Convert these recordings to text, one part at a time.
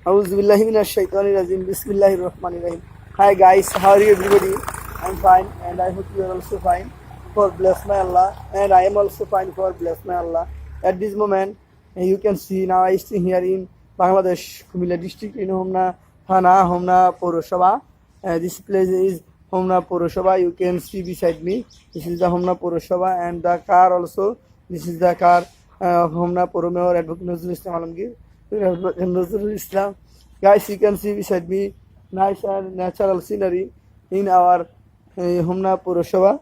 Auzubillahiminashaitanirajim. Bismillahirrahmanirrahim. Hi guys, how are you everybody? I'm fine and I hope you are also fine. For bless my Allah, and I am also fine for bless my Allah. At this moment, you can see now I stay here in Bangladesh, Kumila district in Homna Thana, Homna Poroshaba. This place is Homna Poroshaba. You can see beside me. This is the Homna Poroshaba and the car also. This is the car of Homna Poromayor Advocate Nazrul Islam Alamgir. Nazrul Islam. Guys, you can see beside me nice and natural scenery in our Homna Poroshaba.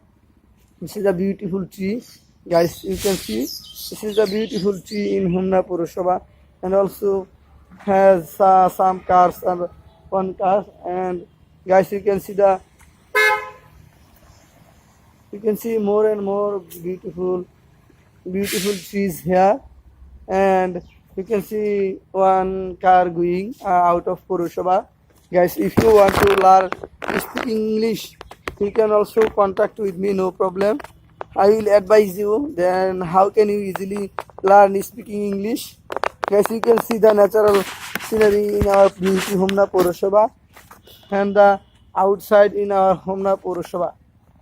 This is a beautiful tree. Guys, you can see this is a beautiful tree in Homna Poroshaba, and also has some cars and one car. And guys, you can see more and more beautiful trees here, and you can see one car going out of Poroshaba. Guys, if you want to learn speak English, you can also contact with me, no problem. I will advise you then how can you easily learn speaking English. Guys, you can see the natural scenery in our beauty Homna Poroshaba and the outside in our Homna Poroshaba.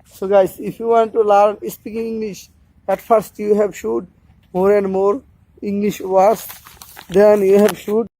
So guys, if you want to learn speaking English, at first you have should more and more English words, then you have should